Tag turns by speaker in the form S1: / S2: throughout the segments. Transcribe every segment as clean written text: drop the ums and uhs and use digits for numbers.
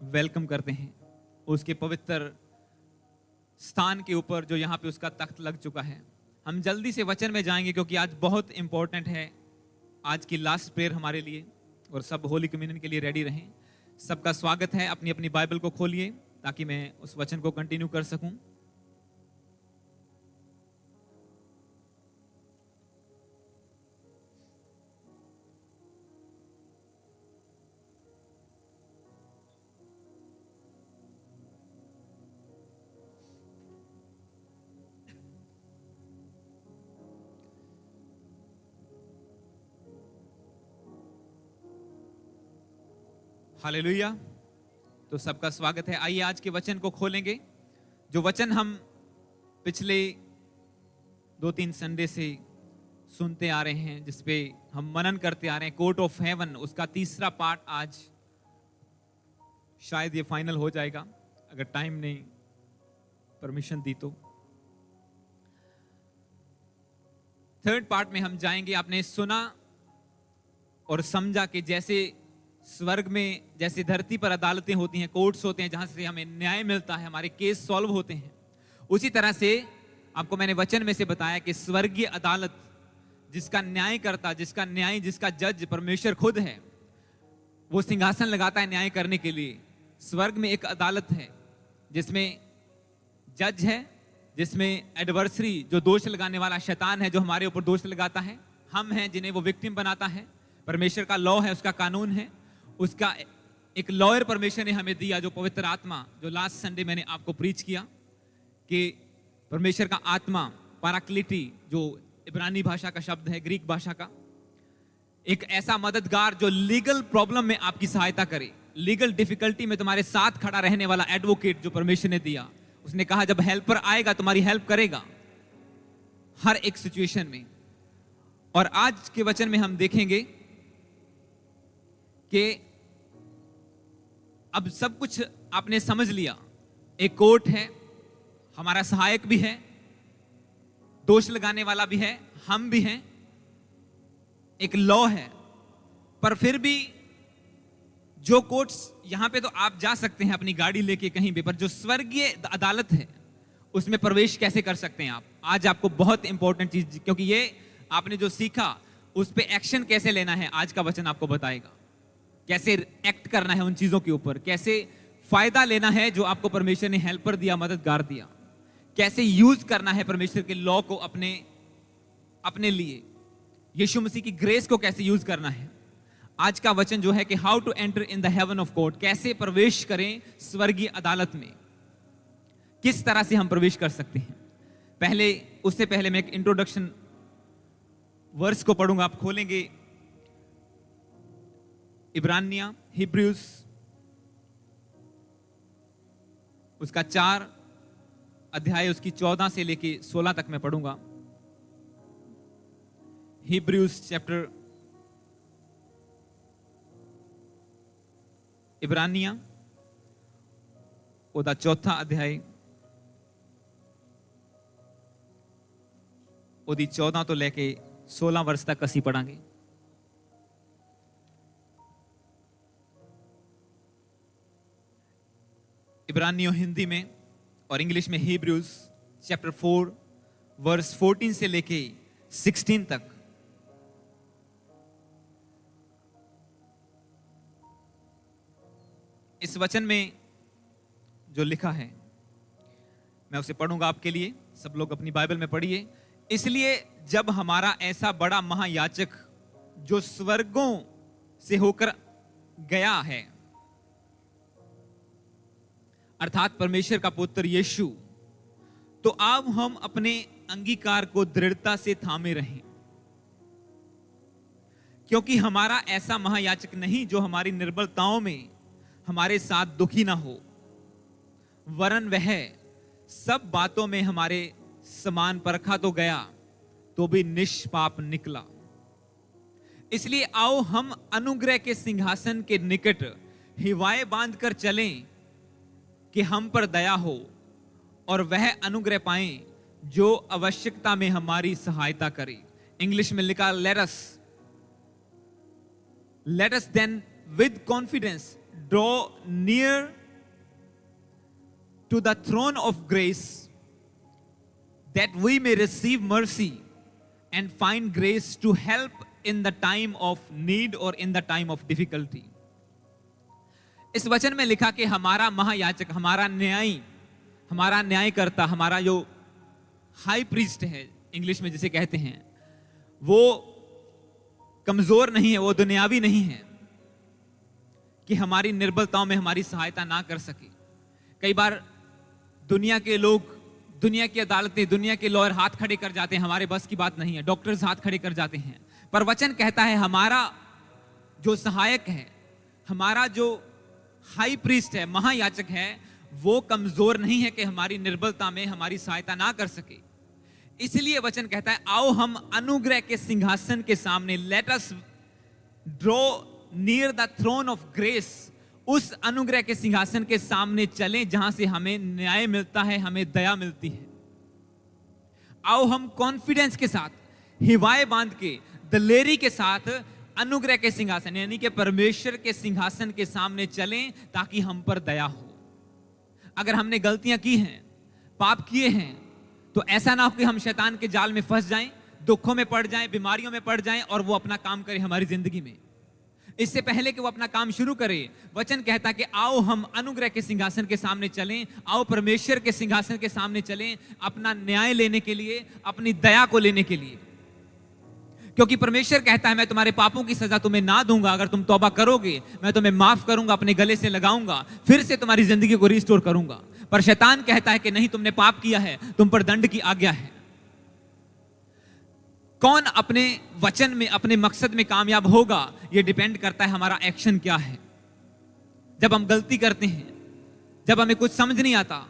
S1: Welcome करते हैं उसके पवित्र स्थान के ऊपर जो यहाँ पे उसका तख्त लग चुका है। हम जल्दी से वचन में जाएंगे क्योंकि आज बहुत इंपॉर्टेंट है, आज की लास्ट प्रेयर हमारे लिए, और सब होली कम्युनियन के लिए रेडी रहें। सबका स्वागत है। अपनी अपनी बाइबल को खोलिए ताकि मैं उस वचन को कंटिन्यू कर सकूं। हालेलुया। तो सबका स्वागत है। आइए आज के वचन को खोलेंगे। जो वचन हम पिछले 2-3 संडे से सुनते आ रहे हैं, जिसपे हम मनन करते आ रहे हैं, कोर्ट ऑफ हेवन, उसका तीसरा पार्ट आज शायद ये फाइनल हो जाएगा अगर टाइम ने परमिशन दी तो। थर्ड पार्ट में हम जाएंगे। आपने सुना और समझा कि जैसे स्वर्ग में, जैसे धरती पर अदालतें होती हैं, कोर्ट्स होते हैं जहां से हमें न्याय मिलता है, हमारे केस सॉल्व होते हैं, उसी तरह से आपको मैंने वचन में से बताया कि स्वर्गीय अदालत, जिसका न्याय करता, जिसका जज परमेश्वर खुद है, वो सिंहासन लगाता है न्याय करने के लिए। स्वर्ग में एक अदालत है जिसमें जज है, जिसमें एडवर्सरी, जो दोष लगाने वाला शैतान है, जो हमारे ऊपर दोष लगाता है, हम हैं जिन्हें वो विक्टिम बनाता है। परमेश्वर का लॉ है, उसका कानून है, उसका एक लॉयर परमेश्वर ने हमें दिया, जो पवित्र आत्मा, जो लास्ट संडे मैंने आपको प्रीच किया कि परमेश्वर का आत्मा पैराक्लिटी, जो इब्रानी भाषा का शब्द है, ग्रीक भाषा का, एक ऐसा मददगार जो लीगल प्रॉब्लम में आपकी सहायता करे, लीगल डिफिकल्टी में तुम्हारे साथ खड़ा रहने वाला एडवोकेट जो परमेश्वर ने दिया। उसने कहा जब हेल्पर आएगा तुम्हारी हेल्प करेगा हर एक सिचुएशन में। और आज के वचन में हम देखेंगे कि अब सब कुछ आपने समझ लिया। एक कोर्ट है, हमारा सहायक भी है, दोष लगाने वाला भी है, हम भी हैं, एक लॉ है। पर फिर भी जो कोर्ट्स, यहां पे तो आप जा सकते हैं अपनी गाड़ी लेके कहीं भी, पर जो स्वर्गीय अदालत है उसमें प्रवेश कैसे कर सकते हैं आप? आज आपको बहुत इंपॉर्टेंट चीज, क्योंकि ये आपने जो सीखा उस पे एक्शन कैसे लेना है आज का वचन आपको बताएगा। कैसे एक्ट करना है उन चीजों के ऊपर, कैसे फायदा लेना है जो आपको परमेश्वर ने हेल्पर दिया, मददगार दिया, कैसे यूज करना है परमेश्वर के लॉ को अपने लिए, यीशु मसीह की ग्रेस को कैसे यूज करना है। आज का वचन जो है कि how to enter in the heaven of God, कैसे प्रवेश करें स्वर्गीय अदालत में, किस तरह से हम प्रवेश कर सकते हैं। उससे पहले मैं एक इंट्रोडक्शन वर्स को पढ़ूंगा। आप खोलेंगे इब्रानिया, हिब्रूज, उसका 4 अध्याय, उसकी 14 से लेके 16 तक मैं पढ़ूंगा। हिब्रूज चैप्टर, इब्रानिया ओदा 4 अध्याय, ओदी 14 तो लेके 16 वर्ष तक असी पढ़ांगे। इब्रानियों हिंदी में और इंग्लिश में हिब्रूज चैप्टर 4 वर्स 14 से लेके 16 तक। इस वचन में जो लिखा है मैं उसे पढ़ूंगा आपके लिए। सब लोग अपनी बाइबल में पढ़िए। इसलिए जब हमारा ऐसा बड़ा महायाजक जो स्वर्गों से होकर गया है, अर्थात परमेश्वर का पुत्र यीशु, तो अब हम अपने अंगीकार को दृढ़ता से थामे रहें, क्योंकि हमारा ऐसा महायाजक नहीं जो हमारी निर्बलताओं में हमारे साथ दुखी ना हो, वरन वह सब बातों में हमारे समान परखा तो गया तो भी निष्पाप निकला। इसलिए आओ हम अनुग्रह के सिंहासन के निकट हिवाएं बांधकर चलें कि हम पर दया हो और वह अनुग्रह पाएं जो आवश्यकता में हमारी सहायता करे। इंग्लिश में लिखा, let us then with confidence draw near to the throne of grace, that we may receive mercy and find grace to help in the time of need or in the time of difficulty. इस वचन में लिखा कि हमारा महायाजक, हमारा न्यायी, हमारा न्यायकर्ता, हमारा जो हाई प्रीस्ट है इंग्लिश में जिसे कहते हैं, वो कमजोर नहीं है, वो दुनियावी नहीं है कि हमारी निर्बलताओं में हमारी सहायता ना कर सके। कई बार दुनिया के लोग, दुनिया की अदालतें, दुनिया के लॉयर हाथ खड़े कर जाते हैं, हमारे बस की बात नहीं है, डॉक्टर्स हाथ खड़े कर जाते हैं, पर वचन कहता है हमारा जो सहायक है, हमारा जो हाई प्रीस्ट है, महायाजक है, वो कमजोर नहीं है कि हमारी निर्बलता में हमारी सहायता ना कर सके। इसलिए वचन कहता है आओ हम अनुग्रह के सिंहासन के सामने, let us draw near the throne of grace, उस अनुग्रह के सिंहासन के सामने चलें जहां से हमें न्याय मिलता है, हमें दया मिलती है। आओ हम कॉन्फिडेंस के साथ, हिवाए बांध के, दलेरी के साथ अनुग्रह के सिंहासन यानी कि परमेश्वर के सिंहासन के सामने चलें ताकि हम पर दया हो। अगर हमने गलतियां की हैं, पाप किए हैं, तो ऐसा ना हो कि हम शैतान के जाल में फंस जाएं, दुखों में पड़ जाएं, बीमारियों में पड़ जाएं और वो अपना काम करे हमारी जिंदगी में। इससे पहले कि वो अपना काम शुरू करे, वचन कहता कि आओ हम अनुग्रह के सिंहासन के सामने चलें, आओ परमेश्वर के सिंहासन के सामने चलें अपना न्याय लेने के लिए, अपनी दया को लेने के लिए। क्योंकि परमेश्वर कहता है मैं तुम्हारे पापों की सजा तुम्हें ना दूंगा, अगर तुम तौबा करोगे मैं तुम्हें माफ करूंगा, अपने गले से लगाऊंगा, फिर से तुम्हारी जिंदगी को रिस्टोर करूंगा। पर शैतान कहता है कि नहीं, तुमने पाप किया है, तुम पर दंड की आज्ञा है। कौन अपने वचन में, अपने मकसद में कामयाब होगा, यह डिपेंड करता है हमारा एक्शन क्या है। जब हम गलती करते हैं, जब हमें कुछ समझ नहीं आता,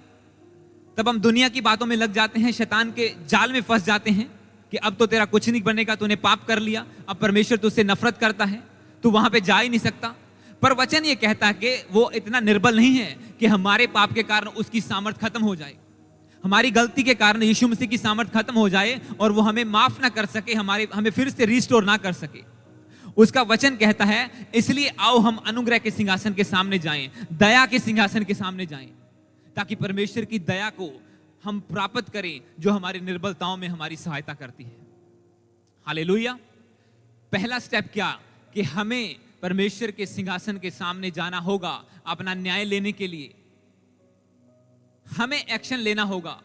S1: तब हम दुनिया की बातों में लग जाते हैं, शैतान के जाल में फंस जाते हैं कि अब तो तेरा कुछ नहीं बनेगा, तूने पाप कर लिया, अब परमेश्वर तुझसे नफरत करता है, तू वहां पे जा ही नहीं सकता। पर वचन ये कहता है कि वो इतना निर्बल नहीं है कि हमारे पाप के कारण उसकी सामर्थ खत्म हो जाए, हमारी गलती के कारण यीशु मसीह की सामर्थ खत्म हो जाए और वो हमें माफ ना कर सके, हमें फिर से रिस्टोर ना कर सके। उसका वचन कहता है इसलिए आओ हम अनुग्रह के सिंहासन के सामने जाएं, दया के सिंहासन के सामने जाएं, ताकि परमेश्वर की दया को हम प्राप्त करें जो हमारी निर्बलताओं में हमारी सहायता करती है। हालेलुया। पहला स्टेप क्या कि हमें परमेश्वर के सिंहासन के सामने जाना होगा अपना न्याय लेने के लिए, हमें एक्शन लेना होगा।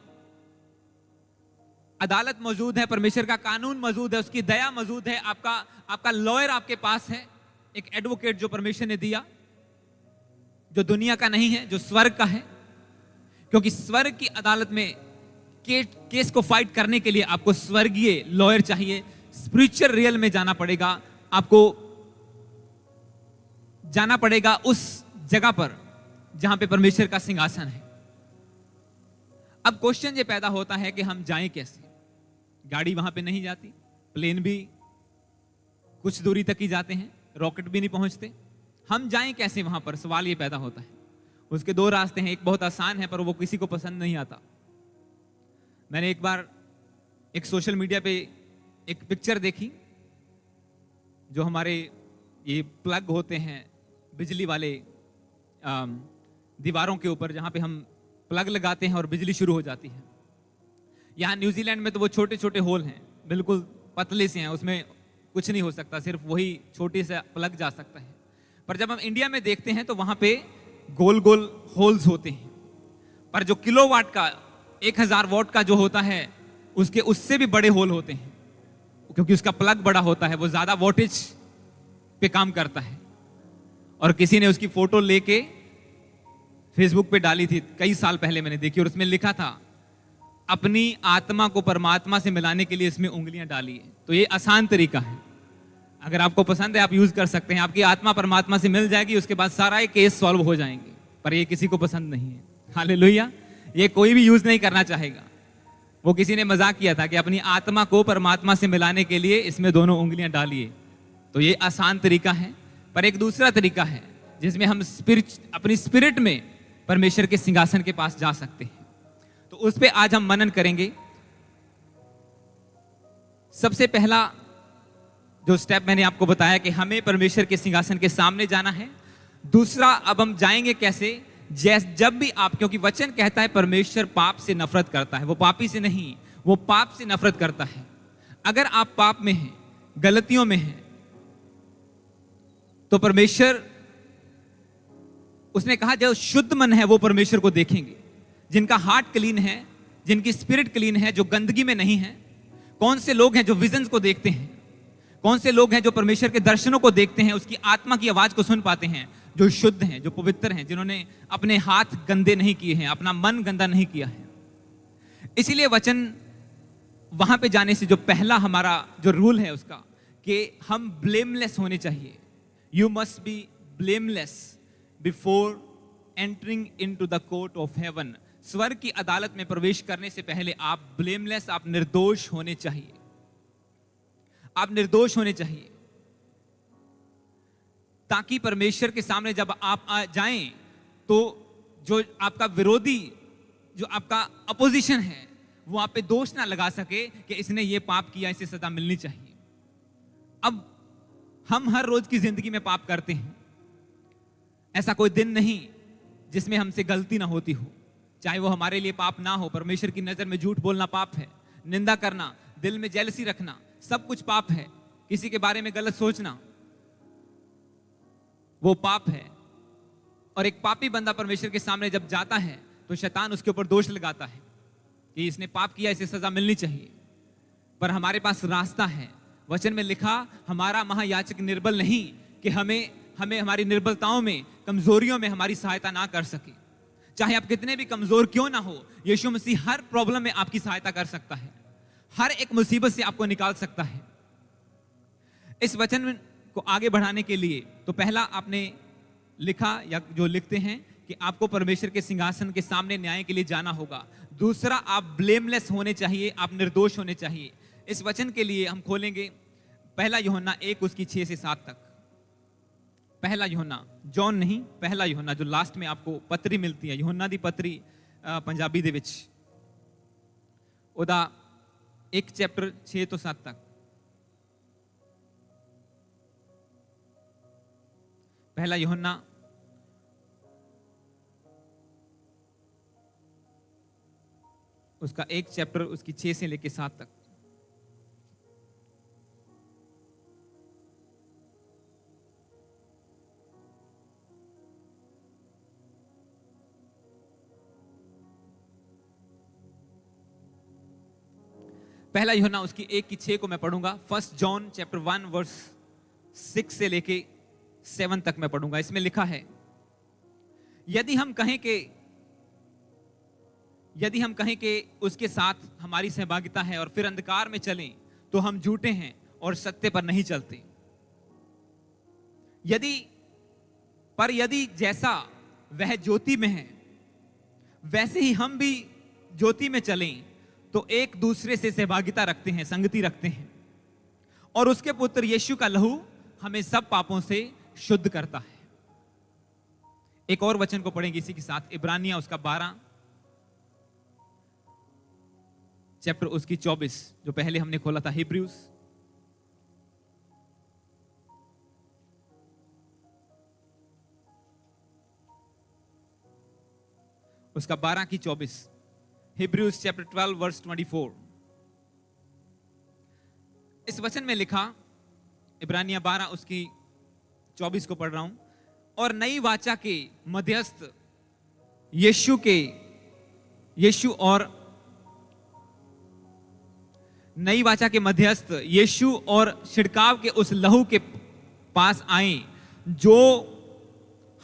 S1: अदालत मौजूद है, परमेश्वर का कानून मौजूद है, उसकी दया मौजूद है, आपका लॉयर आपके पास है, एक एडवोकेट जो परमेश्वर ने दिया, जो दुनिया का नहीं है, जो स्वर्ग का है। क्योंकि स्वर्ग की अदालत में केस को फाइट करने के लिए आपको स्वर्गीय लॉयर चाहिए, स्पिरिचुअल रियल में जाना पड़ेगा, आपको जाना पड़ेगा उस जगह पर जहां पे परमेश्वर का सिंहासन है। अब क्वेश्चन ये पैदा होता है कि हम जाएं कैसे? गाड़ी वहां पे नहीं जाती, प्लेन भी कुछ दूरी तक ही जाते हैं, रॉकेट भी नहीं पहुंचते, हम जाएं कैसे वहां पर? सवाल ये पैदा होता है। उसके दो रास्ते हैं, एक बहुत आसान है पर वो किसी को पसंद नहीं आता। मैंने एक बार एक सोशल मीडिया पे एक पिक्चर देखी, जो हमारे ये प्लग होते हैं बिजली वाले दीवारों के ऊपर, जहां पे हम प्लग लगाते हैं और बिजली शुरू हो जाती है। यहाँ न्यूजीलैंड में तो वो छोटे छोटे होल हैं, बिल्कुल पतले से हैं, उसमें कुछ नहीं हो सकता, सिर्फ वही छोटे से प्लग जा सकता है। पर जब हम इंडिया में देखते हैं तो वहां पे गोल गोल होल्स होते हैं, पर जो किलोवाट का 1000 वॉट का जो होता है उसके उससे भी बड़े होल होते हैं, क्योंकि उसका प्लग बड़ा होता है, वो ज्यादा वोल्टेज पे काम करता है। और किसी ने उसकी फोटो लेके फेसबुक पे डाली थी, कई साल पहले मैंने देखी, और उसमें लिखा था अपनी आत्मा को परमात्मा से मिलाने के लिए इसमें उंगलियां डालिए। तो ये आसान तरीका है, अगर आपको पसंद है आप यूज कर सकते हैं, आपकी आत्मा परमात्मा से मिल जाएगी, उसके बाद सारा ये केस सॉल्व हो जाएंगे। पर ये किसी को पसंद नहीं है। हालेलुया। ये कोई भी यूज नहीं करना चाहेगा। वो किसी ने मजाक किया था कि अपनी आत्मा को परमात्मा से मिलाने के लिए इसमें दोनों उंगलियां डालिए। तो ये आसान तरीका है। पर एक दूसरा तरीका है जिसमें हम अपनी स्पिरिट में परमेश्वर के सिंहासन के पास जा सकते हैं। तो उस पे आज हम मनन करेंगे। सबसे पहला जो स्टेप मैंने आपको बताया कि हमें परमेश्वर के सिंहासन के सामने जाना है। दूसरा, अब हम जाएंगे कैसे? जब भी आप, क्योंकि वचन कहता है परमेश्वर पाप से नफरत करता है, वो पापी से नहीं, वो पाप से नफरत करता है। अगर आप पाप में हैं, गलतियों में हैं, तो परमेश्वर, उसने कहा जो शुद्ध मन है वो परमेश्वर को देखेंगे। जिनका हार्ट क्लीन है, जिनकी स्पिरिट क्लीन है, जो गंदगी में नहीं है। कौन से लोग हैं जो विजन्स को देखते हैं? कौन से लोग हैं जो परमेश्वर के दर्शनों को देखते हैं, उसकी आत्मा की आवाज को सुन पाते हैं? जो शुद्ध हैं, जो पवित्र हैं, जिन्होंने अपने हाथ गंदे नहीं किए हैं, अपना मन गंदा नहीं किया है। इसीलिए वचन वहां पे जाने से जो पहला हमारा जो रूल है उसका, कि हम ब्लेमलेस होने चाहिए। You must be blameless before entering into the court of haven. स्वर्ग की अदालत में प्रवेश करने से पहले आप ब्लेमलेस, आप निर्दोष होने चाहिए। आप निर्दोष होने चाहिए, ताकि परमेश्वर के सामने जब आप आ जाएं तो जो आपका विरोधी, जो आपका अपोजिशन है, वो आप पे दोष ना लगा सके कि इसने ये पाप किया, इसे सजा मिलनी चाहिए। अब हम हर रोज की जिंदगी में पाप करते हैं। ऐसा कोई दिन नहीं जिसमें हमसे गलती ना होती हो, चाहे वो हमारे लिए पाप ना हो। परमेश्वर की नजर में झूठ बोलना पाप है, निंदा करना, दिल में जेलसी रखना, सब कुछ पाप है। किसी के बारे में गलत सोचना वो पाप है। और एक पापी बंदा परमेश्वर के सामने जब जाता है तो शैतान उसके ऊपर दोष लगाता है कि इसने पाप किया, इसे सजा मिलनी चाहिए। पर हमारे पास रास्ता है। वचन में लिखा, हमारा महायाजक निर्बल नहीं कि हमें हमारी निर्बलताओं में, कमजोरियों में हमारी सहायता ना कर सके। चाहे आप कितने भी कमजोर क्यों ना हो, यीशु मसीह हर प्रॉब्लम में आपकी सहायता कर सकता है, हर एक मुसीबत से आपको निकाल सकता है। इस वचन को आगे बढ़ाने के लिए तो पहला आपने लिखा, या जो लिखते हैं, कि आपको परमेश्वर के सिंहासन के सामने न्याय के लिए जाना होगा। दूसरा, आप ब्लेमलेस होने चाहिए, आप निर्दोष होने चाहिए। इस वचन के लिए हम खोलेंगे पहला यूहन्ना 1 उसकी 6 से 7 तक। पहला यूहन्ना, जॉन नहीं, पहला यूहन्ना, जो लास्ट में आपको पत्री मिलती है, यूहन्ना दी पत्री पंजाबी दे विच, ओदा 1 चैप्टर 6 तो 7 तक। पहला यूहन्ना उसका 1 चैप्टर उसकी 6 से लेके 7 तक। पहला यूहन्ना उसकी 1 की 6 को मैं पढ़ूंगा। 1 जॉन चैप्टर 1 वर्स 6 से लेके 7 तक मैं पढ़ूंगा। इसमें लिखा है, यदि हम कहें कि उसके साथ हमारी सहभागिता है और फिर अंधकार में चलें, तो हम झूठे हैं और सत्य पर नहीं चलते। यदि जैसा वह ज्योति में है, वैसे ही हम भी ज्योति में चलें, तो एक दूसरे से सहभागिता रखते हैं, संगति रखते हैं। और उसके पुत्र यीशु का लहू हमें सब पापों से शुद्ध करता है। एक और वचन को पढ़ेंगे इसी के साथ, इब्रानिया उसका 12 चैप्टर उसकी 24, जो पहले हमने खोला था, हिब्रूज उसका 12 की 24, हिब्रूज चैप्टर 12 वर्स 24। इस वचन में लिखा, इब्रानिया 12 उसकी 24 को पढ़ रहा हूं, और नई वाचा के मध्यस्थ यीशु और छिड़काव के उस लहू के पास आए, जो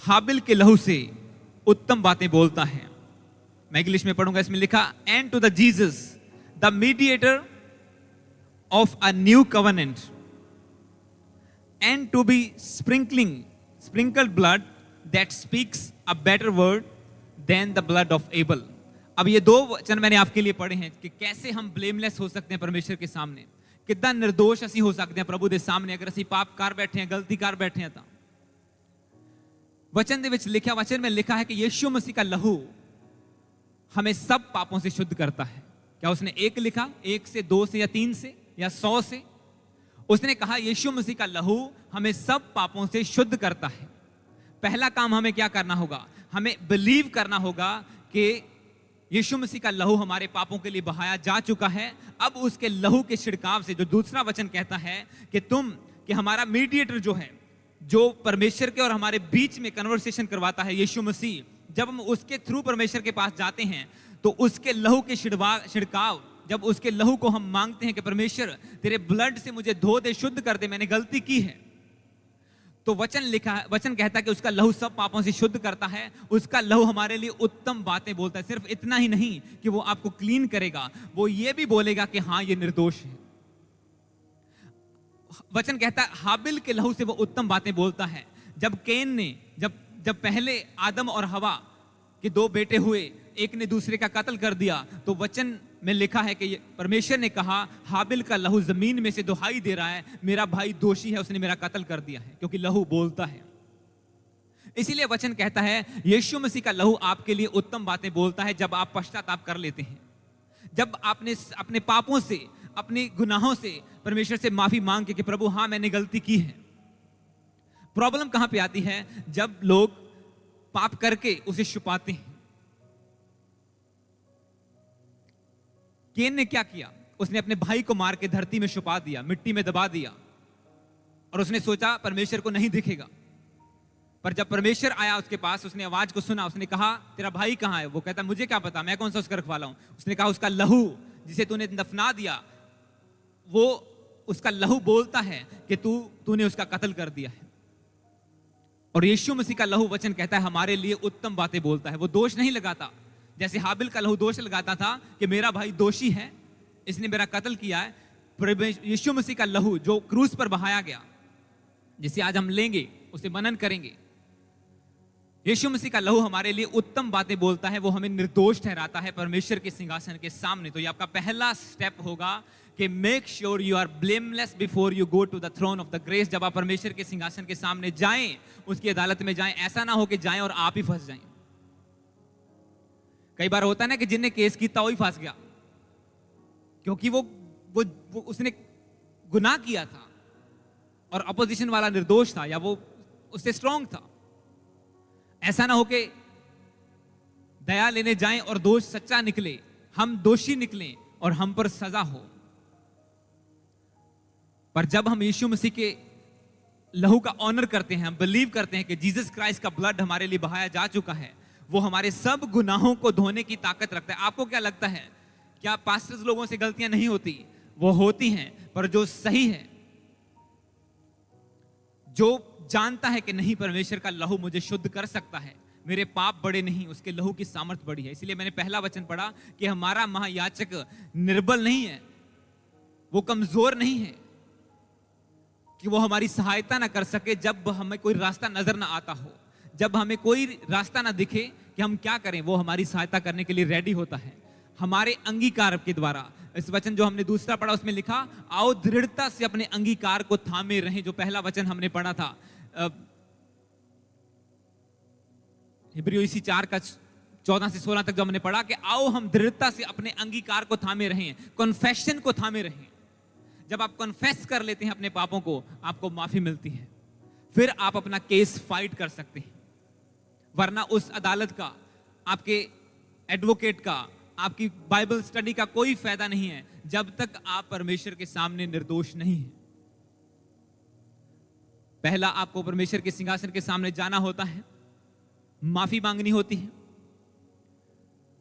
S1: हाबिल के लहू से उत्तम बातें बोलता है। मैं इंग्लिश में पढ़ूंगा। इसमें लिखा, and to the Jesus the mediator of a new covenant, and to be sprinkled blood that speaks a better word than the blood of Abel। अब ये 2 वचन मैंने आपके लिए पढ़े हैं कि कैसे हम ब्लेमलेस हो सकते हैं परमेश्वर के सामने, कितना निर्दोष ਅਸੀਂ हो सकते हैं प्रभु के सामने अगर ਅਸੀਂ पाप कर बैठे हैं, गलती कर बैठे हैं। तो वचन में लिखा है कि यीशु मसीह का लहू हमें सब पापों से शुद्ध करता है। क्या उसने 1 लिखा, 1 से 2 से या 3 से या 100 से? उसने कहा यीशु मसीह का लहू हमें सब पापों से शुद्ध करता है। पहला काम हमें क्या करना होगा? हमें बिलीव करना होगा कि यीशु मसीह का लहू हमारे पापों के लिए बहाया जा चुका है। अब उसके लहू के छिड़काव से, जो दूसरा वचन कहता है कि हमारा मीडिएटर जो है, जो परमेश्वर के और हमारे बीच में कन्वर्सेशन करवाता है, यीशु मसीह, जब हम उसके थ्रू परमेश्वर के पास जाते हैं तो उसके लहू के छिड़काव, जब उसके लहू को हम मांगते हैं कि परमेश्वर तेरे ब्लड से मुझे धो दे, शुद्ध कर दे, मैंने गलती की है, तो वचन कहता है कि उसका लहू सब पापों से शुद्ध करता है। उसका लहू हमारे लिए उत्तम बातें बोलता है। सिर्फ इतना ही नहीं कि वो आपको क्लीन करेगा, वो ये भी बोलेगा कि हाँ, ये निर्दोष है। वचन कहता है हाबिल के लहू से वो उत्तम बातें बोलता है। जब केन ने जब पहले आदम और हवा के दो बेटे हुए, एक ने दूसरे का कत्ल कर दिया, तो वचन में लिखा है कि परमेश्वर ने कहा हाबिल का लहू जमीन में से दुहाई दे रहा है, मेरा भाई दोषी है, उसने मेरा कत्ल कर दिया है, क्योंकि लहू बोलता है। इसीलिए वचन कहता है यीशु मसीह का लहू आपके लिए उत्तम बातें बोलता है जब आप पश्चाताप कर लेते हैं, जब आपने अपने पापों से, अपने गुनाहों से परमेश्वर से माफी मांग के कि प्रभु हाँ, मैंने गलती की है। प्रॉब्लम कहां पे आती है? जब लोग पाप करके उसे छुपाते हैं। केन ने क्या किया? उसने अपने भाई को मार के धरती में छुपा दिया, मिट्टी में दबा दिया, और उसने सोचा परमेश्वर को नहीं दिखेगा। पर जब परमेश्वर आया उसके पास, उसने आवाज को सुना, उसने कहा तेरा भाई कहां है? वो कहता मुझे क्या पता, मैं कौन सा उसका रखवाला हूं। उसने कहा उसका लहू जिसे तूने दफना दिया, वो उसका लहू बोलता है कि तूने उसका कत्ल कर दिया है। और यीशु मसीह का लहू, वचन कहता है, हमारे लिए उत्तम बातें बोलता है। वो दोष नहीं लगाता, जैसे हाबिल का लहू दोष लगाता था कि मेरा भाई दोषी है, इसने मेरा कत्ल किया है। यीशु मसीह का लहू जो क्रूस पर बहाया गया, जिसे आज हम लेंगे, उसे मनन करेंगे, यीशु मसीह का लहू हमारे लिए उत्तम बातें बोलता है। वो हमें निर्दोष ठहराता है परमेश्वर के सिंहासन के सामने। तो ये आपका पहला स्टेप होगा कि make sure you are blameless before you go to the throne of the grace. जब आप परमेश्वर के सिंहासन के सामने जाएं, उसकी अदालत में जाएं, ऐसा ना हो कि जाएं और आप ही फंस जाएं। कई बार होता है ना कि जिनने केस किया वही फंस गया, क्योंकि वो उसने गुनाह किया था और अपोजिशन वाला निर्दोष था, या वो उससे स्ट्रांग था। ऐसा ना हो कि दया लेने जाएं और दोष सच्चा निकले, हम दोषी निकलें और हम पर सजा हो। पर जब हम यीशु मसीह के लहू का ऑनर करते हैं, हम बिलीव करते हैं कि जीसस क्राइस्ट का ब्लड हमारे लिए बहाया जा चुका है, वो हमारे सब गुनाहों को धोने की ताकत रखता है। आपको क्या लगता है, क्या पास्टर्स लोगों से गलतियां नहीं होती? वो होती हैं, पर जो सही है, जो जानता है कि नहीं, परमेश्वर का लहू मुझे शुद्ध कर सकता है, मेरे पाप बड़े नहीं, उसके लहू की सामर्थ बड़ी है। इसलिए मैंने पहला वचन पढ़ा कि हमारा महायाजक निर्बल नहीं है, वो कमजोर नहीं है कि वो हमारी सहायता ना कर सके जब हमें कोई रास्ता नजर ना आता हो, जब हमें कोई रास्ता ना दिखे कि हम क्या करें, वो हमारी सहायता करने के लिए रेडी होता है हमारे अंगीकार के द्वारा। इस वचन जो हमने दूसरा पढ़ा, उसमें लिखा आओ दृढ़ता से अपने अंगीकार को थामे रहें। जो पहला वचन हमने पढ़ा था हिब्रियों 4 का 14 से 16 तक, जो हमने पढ़ा कि आओ हम दृढ़ता से अपने अंगीकार को थामे रहें, कन्फेशन को थामे रहें। जब आप कन्फेस कर लेते हैं अपने पापों को, आपको माफी मिलती है, फिर आप अपना केस फाइट कर सकते हैं। वरना उस अदालत का, आपके एडवोकेट का, आपकी बाइबल स्टडी का कोई फायदा नहीं है जब तक आप परमेश्वर के सामने निर्दोष नहीं हैं। पहला आपको परमेश्वर के सिंहासन के सामने जाना होता है, माफी मांगनी होती है,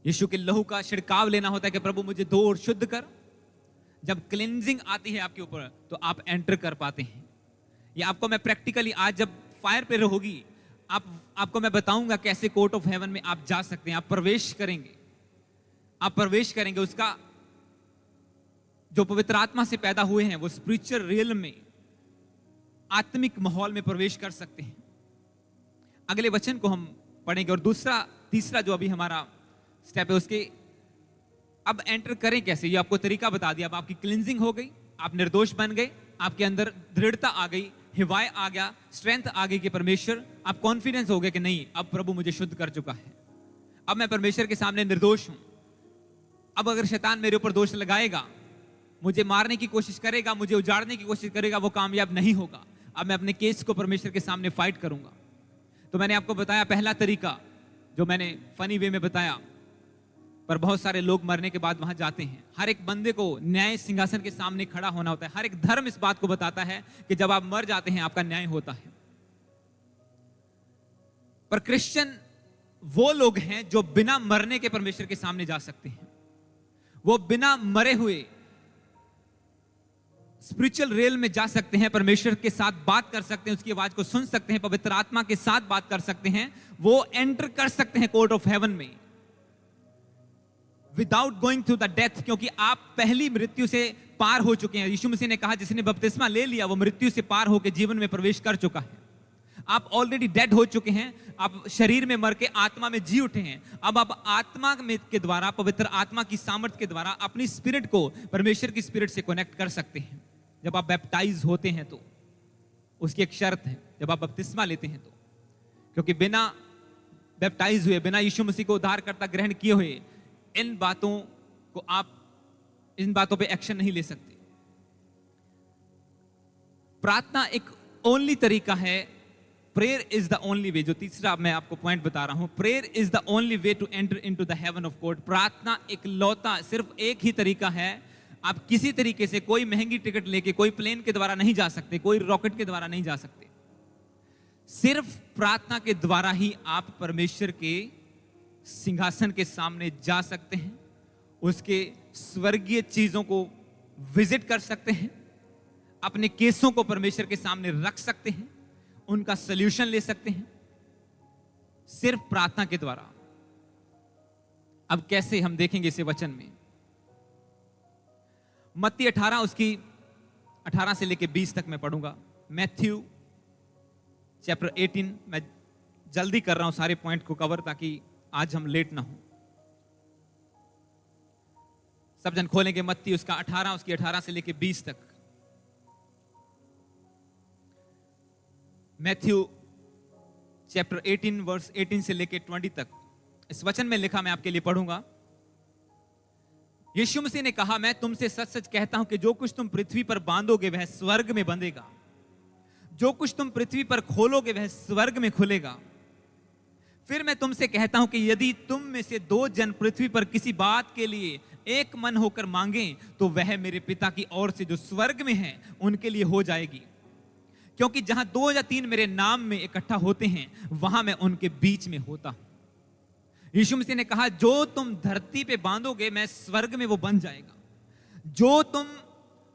S1: यीशु के लहू का छिड़काव लेना होता है कि प्रभु मुझे धो और शुद्ध कर। जब क्लींजिंग आती है आपके ऊपर, तो आप एंटर कर पाते हैं। ये आपको मैं प्रैक्टिकली आज जब फायर पे रहोगी, आपको मैं बताऊंगा कैसे कोर्ट ऑफ हेवन में आप जा सकते हैं। आप प्रवेश करेंगे उसका जो पवित्र आत्मा से पैदा हुए हैं, वो स्पिरिचुअल रियल में, आत्मिक माहौल में प्रवेश कर सकते हैं। अगले वचन को हम पढ़ेंगे। और तीसरा जो अभी हमारा स्टेप है, उसके अब एंटर करें कैसे, ये आपको तरीका बता दिया। अब आपकी क्लींजिंग हो गई, आप निर्दोष बन गए, आपके अंदर दृढ़ता आ गई, हिवाय आ गया, स्ट्रेंथ आ गई कि परमेश्वर, आप कॉन्फिडेंस हो गए कि नहीं, अब प्रभु मुझे शुद्ध कर चुका है, अब मैं परमेश्वर के सामने निर्दोष हूं। अब अगर शैतान मेरे ऊपर दोष लगाएगा, मुझे मारने की कोशिश करेगा, मुझे उजाड़ने की कोशिश करेगा, वो कामयाब नहीं होगा। अब मैं अपने केस को परमेश्वर के सामने फाइट करूंगा। तो मैंने आपको बताया पहला तरीका जो मैंने फनी वे में बताया, पर बहुत सारे लोग मरने के बाद वहां जाते हैं। हर एक बंदे को न्याय सिंहासन के सामने खड़ा होना होता है। हर एक धर्म इस बात को बताता है कि जब आप मर जाते हैं आपका न्याय होता है। पर क्रिश्चियन वो लोग हैं जो बिना मरने के परमेश्वर के सामने जा सकते हैं। वो बिना मरे हुए स्पिरिचुअल रेल में जा सकते हैं, परमेश्वर के साथ बात कर सकते हैं, उसकी आवाज को सुन सकते हैं, पवित्र आत्मा के साथ बात कर सकते हैं। वो एंटर कर सकते हैं कोर्ट ऑफ हेवन में without going through the death, क्योंकि आप पहली मृत्यु से पार हो चुके हैं। यीशु मसीह ने कहा जिसने बपतिस्मा ले लिया वो मृत्यु से पार होकर जीवन में प्रवेश कर चुका है। आप ऑलरेडी डेड हो चुके हैं। आप शरीर में मर के आत्मा में जी उठे हैं। अब आप आत्मा में के द्वारा, पवित्र आत्मा की सामर्थ्य के द्वारा अपनी स्पिरिट को परमेश्वर की स्पिरिट से कनेक्ट कर सकते हैं। जब आप बैप्टाइज होते हैं तो उसकी एक शर्त है, जब आप बपतिस्मा लेते हैं तो, क्योंकि बिना बैप्टाइज हुए, बिना यीशु मसीह को उद्धारकर्ता ग्रहण किए हुए इन बातों पे एक्शन नहीं ले सकते। प्रार्थना एक ओनली तरीका है। Prayer is the only way, जो तीसरा मैं आपको पॉइंट बता रहा हूं, prayer is the only way to enter into the heaven of God. प्रार्थना एक लौता, सिर्फ एक ही तरीका है। आप किसी तरीके से, कोई महंगी टिकट लेके, कोई प्लेन के द्वारा नहीं जा सकते, कोई रॉकेट के द्वारा नहीं जा सकते। सिर्फ प्रार्थना के द्वारा ही आप परमेश्वर के सिंहासन के सामने जा सकते हैं, उसके स्वर्गीय चीजों को विजिट कर सकते हैं, अपने केसों को परमेश्वर के सामने रख सकते हैं, उनका सॉल्यूशन ले सकते हैं, सिर्फ प्रार्थना के द्वारा। अब कैसे, हम देखेंगे इसे वचन में। मत्ती 18 उसकी 18 से लेके 20 तक मैं पढ़ूंगा। मैथ्यू चैप्टर 18, मैं जल्दी कर रहा हूं सारे पॉइंट को कवर ताकि आज हम लेट ना हो। सब जन खोलेंगे मत्ती उसका 18, उसकी 18 से लेके 20 तक। मैथ्यू चैप्टर 18 वर्स 18 से लेके 20 तक इस वचन में लिखा, मैं आपके लिए पढ़ूंगा। यीशु मसीह ने कहा, मैं तुमसे सच सच कहता हूं कि जो कुछ तुम पृथ्वी पर बांधोगे वह स्वर्ग में बंधेगा, जो कुछ तुम पृथ्वी पर खोलोगे वह स्वर्ग में खुलेगा। फिर मैं तुमसे कहता हूं कि यदि तुम में से 2 जन पृथ्वी पर किसी बात के लिए एक मन होकर मांगें तो वह मेरे पिता की ओर से जो स्वर्ग में है उनके लिए हो जाएगी। क्योंकि जहां 2 या 3 मेरे नाम में इकट्ठा होते हैं वहां मैं उनके बीच में होता हूं। यीशु मसीह ने कहा, जो तुम धरती पे बांधोगे मैं स्वर्ग में वो बन जाएगा। जो तुम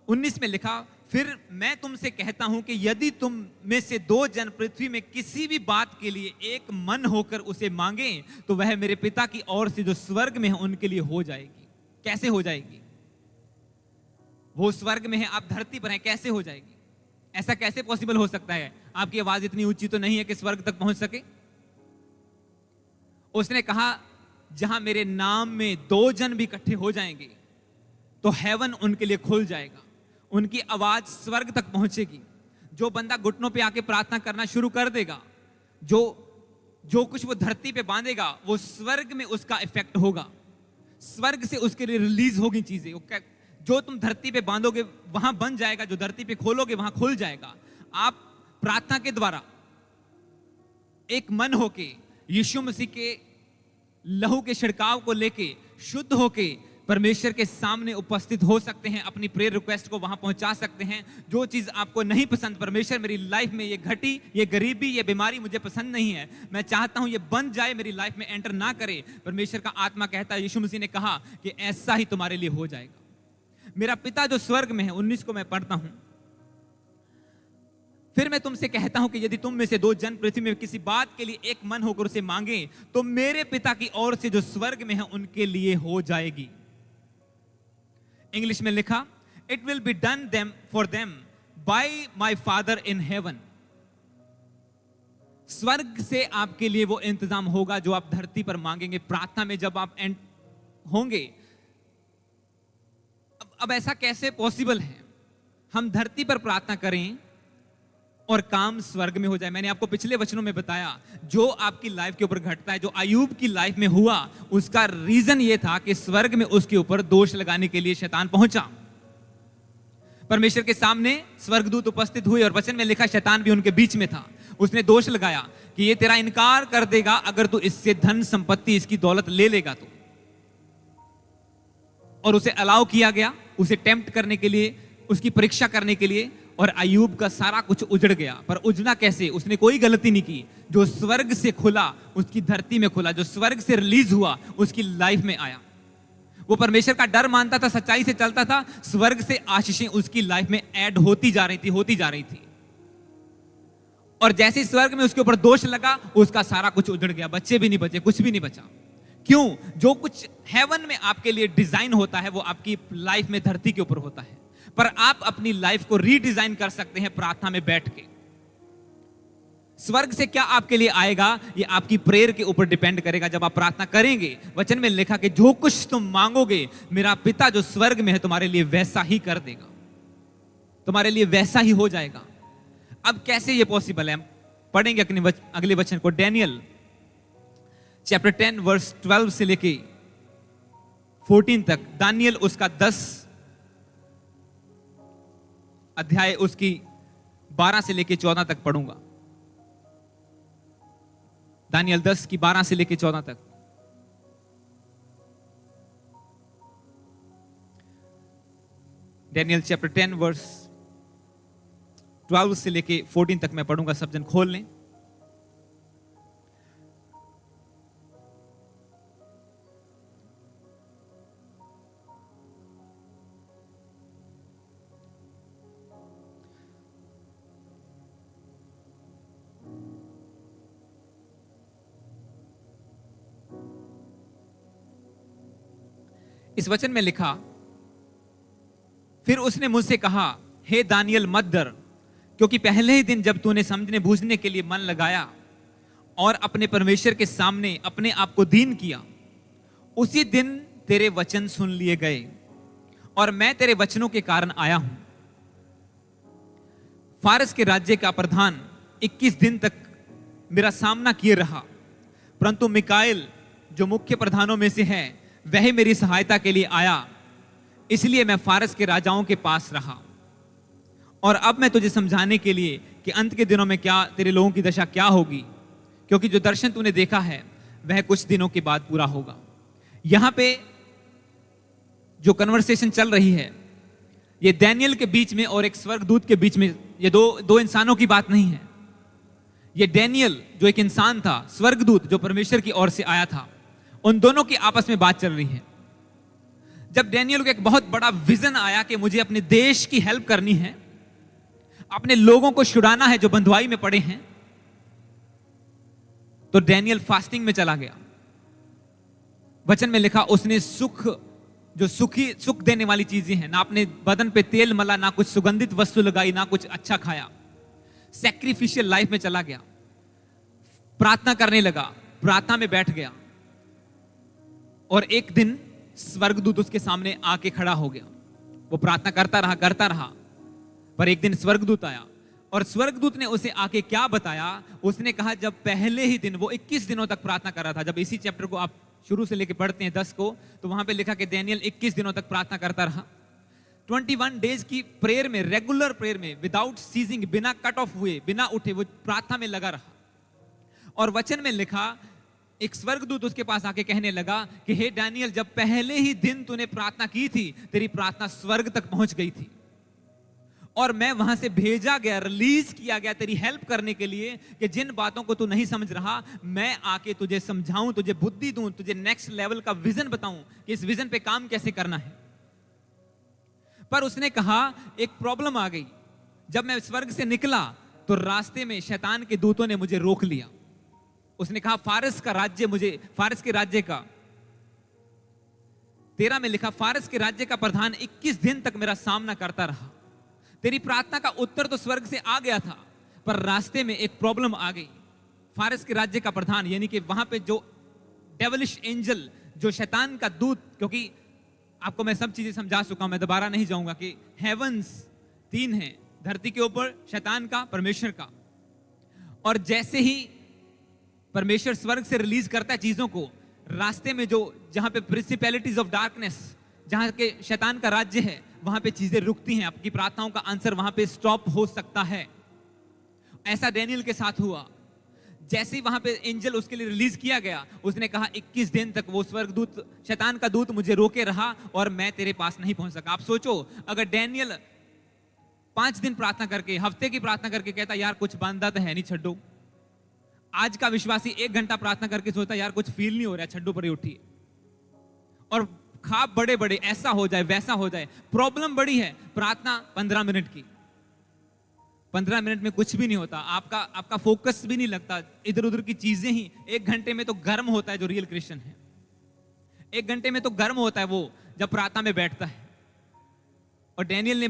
S1: 19 में लिखा, फिर मैं तुमसे कहता हूं कि यदि तुम में से 2 जन पृथ्वी में किसी भी बात के लिए एक मन होकर उसे मांगे तो वह मेरे पिता की ओर से जो स्वर्ग में है उनके लिए हो जाएगी। कैसे हो जाएगी? वो स्वर्ग में है, आप धरती पर हैं, कैसे हो जाएगी? ऐसा कैसे पॉसिबल हो सकता है? आपकी आवाज इतनी ऊंची तो नहीं है कि स्वर्ग तक पहुंच सके। उसने कहा, जहां मेरे नाम में 2 जन भी इकट्ठे हो जाएंगे तो हेवन उनके लिए खुल जाएगा, उनकी आवाज स्वर्ग तक पहुंचेगी। जो बंदा घुटनों पे आके प्रार्थना करना शुरू कर देगा, जो कुछ वो धरती पे बांधेगा वो स्वर्ग में उसका इफेक्ट होगा, स्वर्ग से उसके लिए रिलीज होगी चीजें। जो तुम धरती पे बांधोगे वहां बन जाएगा, जो धरती पे खोलोगे वहां खुल जाएगा। आप प्रार्थना के द्वारा एक मन होके यीशु मसीह के लहू के छिड़काव को लेके शुद्ध होके परमेश्वर के सामने उपस्थित हो सकते हैं, अपनी प्रेयर रिक्वेस्ट को वहां पहुंचा सकते हैं। जो चीज आपको नहीं पसंद, परमेश्वर मेरी लाइफ में ये घटी, ये गरीबी, ये बीमारी मुझे पसंद नहीं है, मैं चाहता हूं ये बंद जाए, मेरी लाइफ में एंटर ना करे। परमेश्वर का आत्मा कहता है, यीशु मसीह ने कहा कि ऐसा ही तुम्हारे लिए हो जाएगा। मेरा पिता जो स्वर्ग में है, 19 को मैं पढ़ता हूं। फिर मैं तुमसे कहता हूं कि यदि तुम में से 2 जन पृथ्वी में किसी बात के लिए एक मन होकर उसे मांगे तो मेरे पिता की ओर से जो स्वर्ग में है उनके लिए हो जाएगी। इंग्लिश में लिखा, it will be done them for them by my father in heaven. स्वर्ग से आपके लिए वो इंतजाम होगा जो आप धरती पर मांगेंगे। प्रार्थना में जब आप होंगे, अब ऐसा कैसे पॉसिबल है हम धरती पर प्रार्थना करें और काम स्वर्ग में हो जाए? मैंने आपको पिछले वचनों में बताया, जो आपकी लाइफ के ऊपर घटता है, जो अय्यूब की लाइफ में हुआ, उसका रीजन यह था कि स्वर्ग में उसके ऊपर दोष लगाने के लिए शैतान पहुंचा। परमेश्वर के सामने स्वर्गदूत उपस्थित हुए और वचन में लिखा शैतान भी उनके बीच में था। उसने दोष लगाया कि ये तेरा इनकार कर देगा अगर तू इससे धन संपत्ति, इसकी दौलत ले लेगा तो। और उसे अलाउ किया गया, उसे टेम्प्ट करने के लिए, उसकी परीक्षा करने के लिए, और अय्यूब का सारा कुछ उजड़ गया। पर उजड़ा कैसे? उसने कोई गलती नहीं की। जो स्वर्ग से खुला उसकी धरती में खुला, जो स्वर्ग से रिलीज हुआ उसकी लाइफ में आया। वो परमेश्वर का डर मानता था, सच्चाई से चलता था, स्वर्ग से आशीषें उसकी लाइफ में ऐड होती जा रही थी। और जैसे स्वर्ग में उसके ऊपर दोष लगा, उसका सारा कुछ उजड़ गया, बच्चे भी नहीं बचे, कुछ भी नहीं बचा। क्यों? जो कुछ हेवन में आपके लिए डिजाइन होता है वो आपकी लाइफ में धरती के ऊपर होता है। पर आप अपनी लाइफ को रीडिजाइन कर सकते हैं प्रार्थना में बैठ के। स्वर्ग से क्या आपके लिए आएगा ये आपकी प्रेयर के ऊपर डिपेंड करेगा। जब आप प्रार्थना करेंगे, वचन में लिखा कि जो कुछ तुम मांगोगे मेरा पिता जो स्वर्ग में है तुम्हारे लिए वैसा ही कर देगा, तुम्हारे लिए वैसा ही हो जाएगा। अब कैसे ये पॉसिबल है? पढ़ेंगे अगले वचन को, डैनियल चैप्टर 10 वर्स 12 से लेके 14 तक। दानियल उसका 10 अध्याय उसकी 12 से लेके 14 तक पढ़ूंगा। दानियल 10 की 12 से लेके 14 तक। डैनियल चैप्टर 10 वर्स 12 से लेके 14 तक मैं पढ़ूंगा, सब जन खोल लें। इस वचन में लिखा, फिर उसने मुझसे कहा, हे दानियल मत डर, क्योंकि पहले ही दिन जब तूने समझने बूझने के लिए मन लगाया और अपने परमेश्वर के सामने अपने आप को दीन किया, उसी दिन तेरे वचन सुन लिए गए और मैं तेरे वचनों के कारण आया हूं। फारस के राज्य का प्रधान 21 दिन तक मेरा सामना किए रहा, परंतु मिकाएल जो मुख्य प्रधानों में से है वह मेरी सहायता के लिए आया, इसलिए मैं फारस के राजाओं के पास रहा। और अब मैं तुझे समझाने के लिए कि अंत के दिनों में क्या तेरे लोगों की दशा क्या होगी, क्योंकि जो दर्शन तूने देखा है वह कुछ दिनों के बाद पूरा होगा। यहां पे जो कन्वर्सेशन चल रही है ये दानियल के बीच में और एक स्वर्गदूत के बीच में, ये दो इंसानों की बात नहीं है। ये दानियल जो एक इंसान था, स्वर्गदूत जो परमेश्वर की ओर से आया था, उन दोनों की आपस में बात चल रही है। जब दानियल को एक बहुत बड़ा विजन आया कि मुझे अपने देश की हेल्प करनी है, अपने लोगों को छुड़ाना है जो बंधुआई में पड़े हैं, तो दानियल फास्टिंग में चला गया। वचन में लिखा उसने सुख देने वाली चीजें हैं, ना अपने बदन पे तेल मला, ना कुछ सुगंधित वस्तु लगाई, ना कुछ अच्छा खाया। सैक्रिफिशियल लाइफ में चला गया, प्रार्थना करने लगा, प्रार्थना में बैठ गया। और एक दिन स्वर्गदूत उसके सामने आके खड़ा हो गया। वो प्रार्थना करता रहा, पर एक दिन स्वर्गदूत आया और स्वर्गदूत ने उसे आके क्या बताया? उसने कहा जब पहले ही दिन, वो 21 दिनों तक प्रार्थना कर रहा था। जब इसी चैप्टर को आप शुरू से लेके पढ़ते हैं 10 को, तो वहां पे लिखा कि दानियल 21 दिनों तक प्रार्थना करता रहा। 21 डेज की प्रेयर में, रेगुलर प्रेयर में, विदाउट सीजिंग, बिना कट ऑफ हुए, बिना उठे, वो प्रार्थना में लगा रहा। और वचन में लिखा एक स्वर्गदूत उसके पास आके कहने लगा कि हे दानियल, जब पहले ही दिन तूने प्रार्थना की थी, तेरी प्रार्थना स्वर्ग तक पहुंच गई थी और मैं वहां से भेजा गया, रिलीज किया गया तेरी हेल्प करने के लिए कि जिन बातों को तू नहीं समझ रहा, मैं आके तुझे समझाऊं, तुझे बुद्धि दूं, तुझे नेक्स्ट लेवल का विजन बताऊं कि इस विजन पे काम कैसे करना है। पर उसने कहा एक प्रॉब्लम आ गई। जब मैं स्वर्ग से निकला तो रास्ते में शैतान के दूतों ने मुझे रोक लिया। उसने कहा फारस के राज्य का 13 में लिखा, फारस के राज्य का प्रधान 21 दिन तक मेरा सामना करता रहा। तेरी प्रार्थना का उत्तर तो स्वर्ग से आ गया था, पर रास्ते में एक प्रॉब्लम आ गई। फारस के राज्य का प्रधान यानी कि वहां पे जो डेविलिश एंजल, जो शैतान का दूत, क्योंकि आपको मैं सब चीजें समझा चुका हूं, मैं दोबारा नहीं जाऊंगा कि हेवंस 3 हैं, धरती के ऊपर शैतान का, परमेश्वर का। और जैसे ही परमेश्वर स्वर्ग से रिलीज करता है चीजों को, रास्ते में जहां पे प्रिंसिपैलिटीज ऑफ डार्कनेस, जहां के शैतान का राज्य है, वहां पे चीजें रुकती हैं। आपकी प्रार्थनाओं का आंसर वहां पे स्टॉप हो सकता है। ऐसा दानियल के साथ हुआ। जैसे ही वहां पे एंजल उसके लिए रिलीज किया गया, उसने कहा 21 दिन तक वो स्वर्गदूत, शैतान का दूत मुझे रोके रहा और मैं तेरे पास नहीं पहुंच सका। आप सोचो, अगर डैनियल 5 दिन प्रार्थना करके, हफ्ते की प्रार्थना करके कहता यार कुछ बांधा तो है नहीं, छड्डो। आज का विश्वासी 1 घंटा प्रार्थना करके सोचता यार कुछ फील नहीं हो रहा, छड्डो पर उठिए। और ख्वाब बड़े बड़े, ऐसा हो जाए वैसा हो जाए। प्रॉब्लम बड़ी है, प्रार्थना 15 मिनट की, 15 मिनट में कुछ भी नहीं होता, आपका फोकस भी नहीं लगता, इधर उधर की चीजें ही। 1 घंटे में तो गर्म होता है जो रियल क्रिश्चियन है, 1 घंटे में तो गर्म होता है वो जब प्रार्थना में बैठता है। और डैनियल ने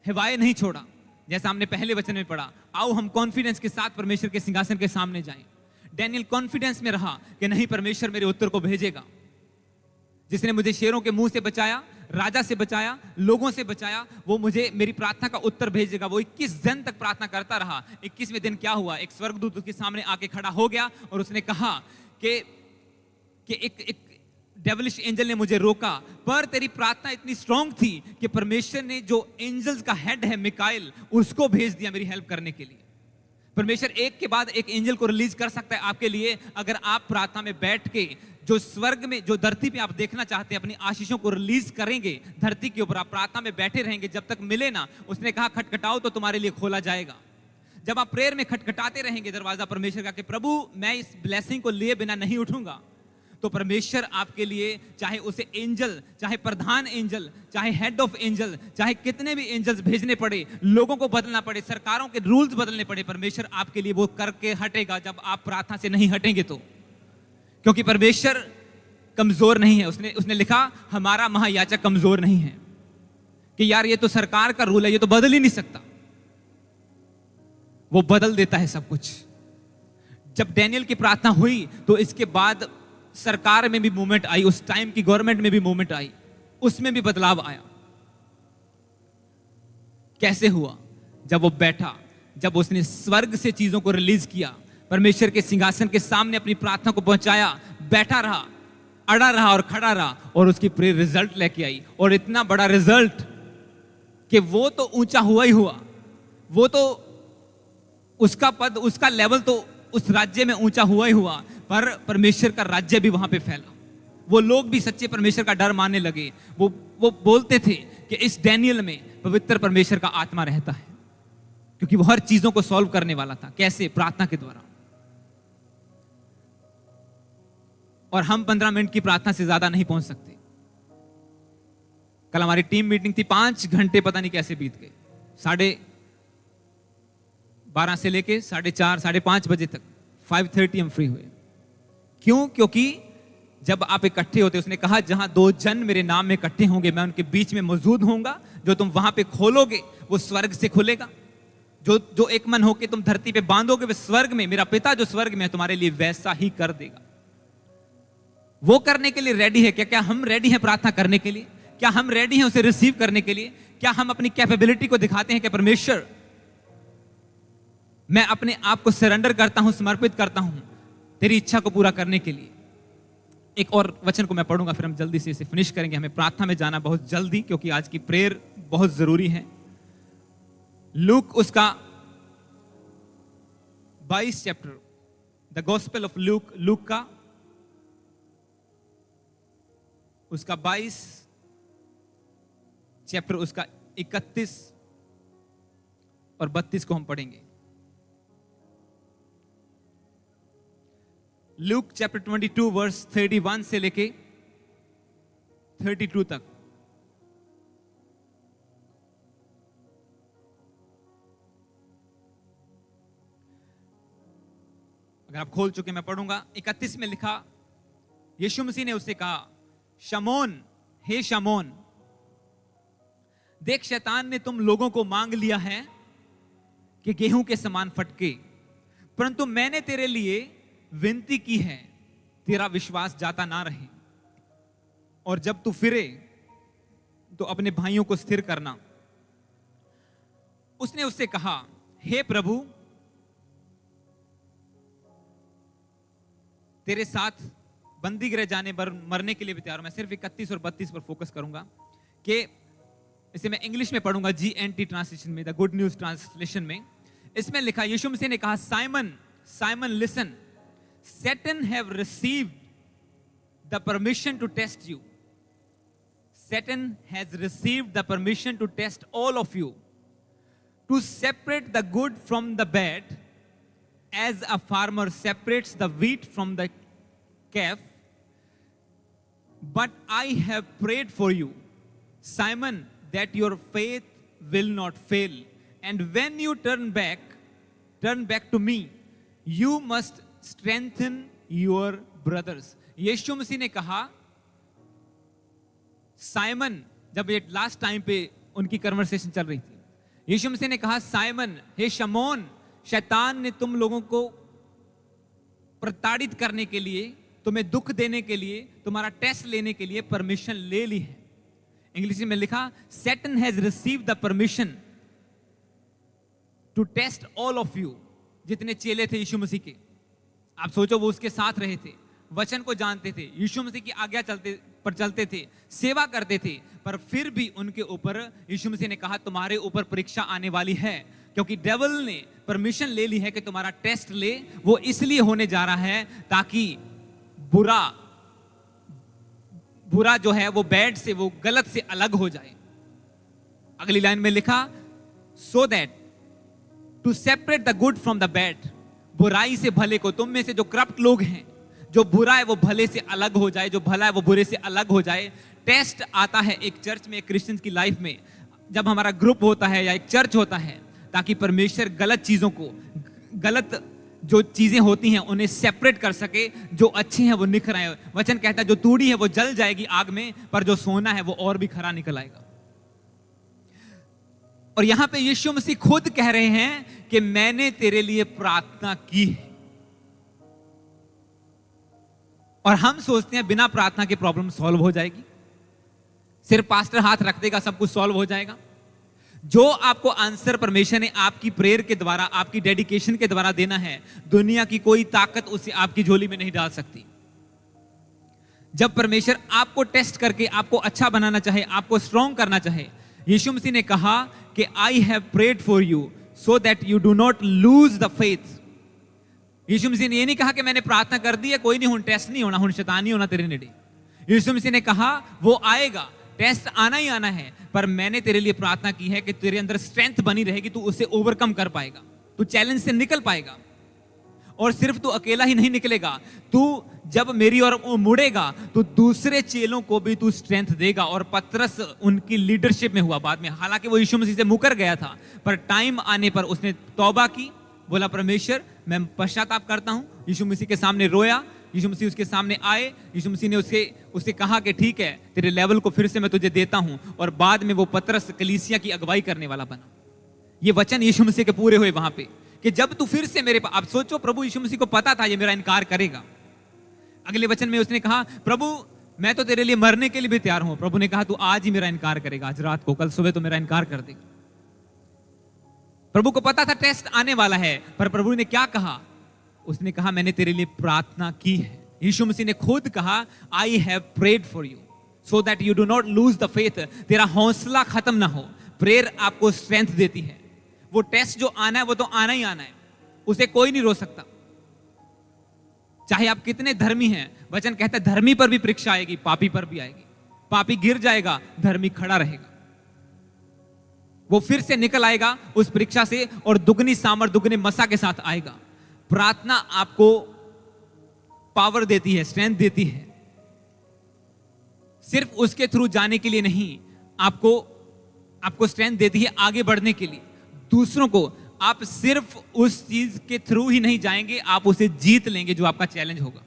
S1: हिवाए नहीं छोड़ा, जैसा हमने पहले वचन में पढ़ा, आओ हम कॉन्फिडेंस के साथ परमेश्वर के सिंहासन के सामने जाएं। डैनियल कॉन्फिडेंस में रहा कि नहीं, परमेश्वर मेरे उत्तर को भेजेगा। जिसने मुझे शेरों के मुंह से बचाया, राजा से बचाया, लोगों से बचाया, वो मुझे मेरी प्रार्थना का उत्तर भेजेगा। वो 21 दिन तक प्रार्थना करता रहा। 21वें दिन क्या हुआ, एक स्वर्गदूत उसके सामने आके खड़ा हो गया और उसने कहा कि एक डेविलिश एंजल ने मुझे रोका, पर तेरी प्रार्थना इतनी स्ट्रांग थी कि परमेश्वर ने जो एंजल्स का हेड है मिकाइल, उसको भेज दिया मेरी हेल्प करने के लिए। परमेश्वर एक के बाद एक एंजल को रिलीज कर सकता है आपके लिए, अगर आप प्रार्थना में बैठ के जो स्वर्ग में, जो धरती पे आप देखना चाहते हैं, अपनी आशीषों को रिलीज करेंगे धरती के ऊपर। आप प्रार्थना में बैठे रहेंगे जब तक मिले ना। उसने कहा खटखटाओ तो तुम्हारे लिए खोला जाएगा। जब आप प्रेयर में खटखटाते रहेंगे दरवाजा परमेश्वर का कि प्रभु मैं इस ब्लेसिंग को लिए बिना नहीं उठूंगा, तो परमेश्वर आपके लिए, चाहे उसे एंजल, चाहे प्रधान एंजल, चाहे हेड ऑफ एंजल, चाहे कितने भी एंजल्स भेजने पड़े, लोगों को बदलना पड़े, सरकारों के रूल्स बदलने पड़े, परमेश्वर आपके लिए वो करके हटेगा जब आप प्रार्थना से नहीं हटेंगे तो। क्योंकि परमेश्वर कमजोर नहीं है। उसने लिखा हमारा महायाजक कमजोर नहीं है कि यार ये तो सरकार का रूल है, ये तो बदल ही नहीं सकता। वो बदल देता है सब कुछ। जब डैनियल की प्रार्थना हुई तो इसके बाद सरकार में भी मूवमेंट आई, उस टाइम की गवर्नमेंट में भी मूवमेंट आई, उसमें भी बदलाव आया। कैसे हुआ? जब वो बैठा, जब उसने स्वर्ग से चीजों को रिलीज किया, परमेश्वर के सिंहासन के सामने अपनी प्रार्थना को पहुंचाया, बैठा रहा, अड़ा रहा और खड़ा रहा, और उसकी प्रेयर रिजल्ट लेके आई। और इतना बड़ा रिजल्ट कि वो तो ऊंचा हुआ ही हुआ, वो तो उसका पद, उसका लेवल तो उस राज्य में ऊंचा हुआ ही हुआ, पर परमेश्वर का राज्य भी वहां पे फैला। वो लोग भी सच्चे परमेश्वर का डर मानने लगे। वो बोलते थे कि इस डैनियल में पवित्र परमेश्वर का आत्मा रहता है, क्योंकि वो हर चीजों को सॉल्व करने वाला था। कैसे? प्रार्थना के द्वारा। और हम 15 मिनट की प्रार्थना से ज्यादा नहीं पहुंच सकते। कल हमारी टीम मीटिंग थी, 5 घंटे पता नहीं कैसे बीत गए। 12:30 से लेके 4:30, 5:30 बजे तक, 5:30 हम फ्री हुए। क्यों? क्योंकि जब आप इकट्ठे होते, उसने कहा जहां 2 जन मेरे नाम में इकट्ठे होंगे मैं उनके बीच में मौजूद होऊंगा। जो तुम वहां पे खोलोगे वो स्वर्ग से खुलेगा, जो एक मन होके तुम धरती पे बांधोगे वो स्वर्ग में, मेरा पिता जो स्वर्ग में है तुम्हारे लिए वैसा ही कर देगा। वो करने के लिए रेडी है क्या? क्या हम रेडी हैं प्रार्थना करने के लिए? क्या हम रेडी हैं उसे रिसीव करने के लिए? क्या हम अपनी कैपेबिलिटी को दिखाते हैं कि परमेश्वर मैं अपने आप को सरेंडर करता हूं, समर्पित करता हूं तेरी इच्छा को पूरा करने के लिए। एक और वचन को मैं पढ़ूंगा, फिर हम जल्दी से इसे फिनिश करेंगे। हमें प्रार्थना में जाना बहुत जल्दी, क्योंकि आज की प्रेयर बहुत जरूरी है। लूक उसका 22 chapter, the gospel of look का उसका 22 चैप्टर, उसका 31 और 32 को हम पढ़ेंगे। लूक चैप्टर 22 वर्स 31 से लेके 32 तक। अगर आप खोल चुके मैं पढ़ूंगा। 31 में लिखा, यीशु मसीह ने उससे कहा, शमोन, हे शमोन, देख शैतान ने तुम लोगों को मांग लिया है कि गेहूं के समान फटके, परंतु मैंने तेरे लिए विनती की है तेरा विश्वास जाता ना रहे, और जब तू फिरे तो अपने भाइयों को स्थिर करना। उसने उससे कहा, हे प्रभु, तेरे साथ बंदी गृह जाने पर मरने के लिए भी तैयार हूं। मैं सिर्फ 31 और 32 पर फोकस करूंगा कि इसे मैं इंग्लिश में पढ़ूंगा, GNT ट्रांसलेशन में, द गुड न्यूज ट्रांसलेशन में। इसमें लिखा, यीशु मसीह ने कहा, Simon Simon, listen. Satan have received the permission to test you. Satan has received the permission to test all of you, to separate the good from the bad, as a farmer separates the wheat from the chaff. But I have prayed for you, Simon, that your faith will not fail. And when you turn back to me, you must strengthen your brothers. यीशु मसीह ने कहा, Simon, जब ये last time पे उनकी conversation चल रही थी, यीशु मसीह ने कहा, साइमन, हे शमौन, शैतान ने तुम लोगों को प्रताड़ित करने के लिए, तुम्हें दुख देने के लिए, तुम्हारा टेस्ट लेने के लिए परमिशन ले ली है. इंग्लिश में लिखा, Satan has received the permission to test all of you. जितने चेले थे यीशु मसीह के, आप सोचो वो उसके साथ रहे थे, वचन को जानते थे, यीशु मसीह की आज्ञा चलते थे, सेवा करते थे, पर फिर भी उनके ऊपर यीशु मसीह ने कहा, तुम्हारे ऊपर परीक्षा आने वाली है, क्योंकि डेविल ने परमिशन ले ली है कि तुम्हारा टेस्ट ले. वो इसलिए होने जा रहा है ताकि बुरा जो है वो बैड से, वो गलत से अलग हो जाए. अगली लाइन में लिखा, so that to separate the good from the bad, बुराई से भले को, तुम में से जो करप्ट लोग हैं, जो बुरा है वो भले से अलग हो जाए, जो भला है वो बुरे से अलग हो जाए. टेस्ट आता है एक चर्च में, एक क्रिश्चियन की लाइफ में, जब हमारा ग्रुप होता है या एक चर्च होता है, ताकि परमेश्वर गलत चीजों को, गलत जो चीजें होती हैं उन्हें सेपरेट कर सके, जो अच्छी हैं वो निखर आए. वचन कहता है, जो तूड़ी है वो जल जाएगी आग में, पर जो सोना है वो और भी खरा निकल आएगा. और यहां पे यीशु मसीह खुद कह रहे हैं कि मैंने तेरे लिए प्रार्थना की है. और हम सोचते हैं बिना प्रार्थना के प्रॉब्लम सॉल्व हो जाएगी, सिर्फ पास्टर हाथ रख देगा सब कुछ सॉल्व हो जाएगा. जो आपको आंसर परमेश्वर ने आपकी प्रेयर के द्वारा, आपकी डेडिकेशन के द्वारा देना है, दुनिया की कोई ताकत उसे आपकी झोली में नहीं डाल सकती. जब परमेश्वर आपको टेस्ट करके आपको अच्छा बनाना चाहे, आपको स्ट्रॉन्ग करना चाहे, यीशु मसीह ने कहा कि I have prayed for you so that you do not lose the faith. Yeshu Masih ने ये नहीं कहा कि मैंने प्रार्थना कर दी है, कोई नहीं, हुन टेस्ट नहीं होना, हुन शैतान नहीं होना तेरे नेड़े. यीशु मसीह ने कहा वो आएगा, टेस्ट आना ही आना है, पर मैंने तेरे लिए प्रार्थना की है कि तेरे अंदर स्ट्रेंथ बनी रहेगी, तू उसे ओवरकम कर पाएगा, तू चैलेंज से निकल पाएगा. और सिर्फ तू अकेला ही नहीं निकलेगा, तू जब मेरी ओर मुड़ेगा तो दूसरे चेलों को भी तू स्ट्रेंथ देगा. और पतरस उनकी लीडरशिप में हुआ बाद में, हालांकि वो यीशु मसीह से मुकर गया था, पर टाइम आने पर उसने तौबा की, बोला परमेश्वर मैं पश्चाताप करता हूं. यीशु मसीह के सामने रोया, यीशु मसीह उसके सामने आए, यीशु मसीह ने उससे कहा कि ठीक है, तेरे लेवल को फिर से मैं तुझे देता हूं. और बाद में वो पतरस कलीसिया की अगुवाई करने वाला बना. ये वचन यीशु मसीह के पूरे हुए वहां पे कि जब तू फिर से मेरे पास. आप सोचो, प्रभु यीशु मसीह को पता था ये मेरा इनकार करेगा. अगले वचन में उसने कहा, प्रभु मैं तो तेरे लिए मरने के लिए भी तैयार हूं. प्रभु ने कहा तू आज ही मेरा इनकार करेगा, आज रात को, कल सुबह तो मेरा इनकार कर देगा. प्रभु को पता था टेस्ट आने वाला है, पर प्रभु ने क्या कहा? उसने कहा मैंने तेरे लिए प्रार्थना की है. यीशु मसीह ने खुद कहा I have prayed for you so that you do not lose the faith. तेरा हौसला खत्म ना हो. प्रेयर आपको स्ट्रेंथ देती है. वो टेस्ट जो आना है वो तो आना ही आना है, उसे कोई नहीं रोक सकता. चाहे आप कितने धर्मी हैं, वचन कहता है धर्मी पर भी परीक्षा आएगी, पापी पर भी आएगी. पापी गिर जाएगा, धर्मी खड़ा रहेगा. वो फिर से निकल आएगा उस परीक्षा से और दुगनी सामर्थ, दुगने मसा के साथ आएगा. प्रार्थना आपको पावर देती है, स्ट्रेंथ देती है. सिर्फ उसके थ्रू जाने के लिए नहीं, आपको स्ट्रेंथ देती है आगे बढ़ने के लिए. दूसरों को आप सिर्फ उस चीज के थ्रू ही नहीं जाएंगे, आप उसे जीत लेंगे जो आपका चैलेंज होगा.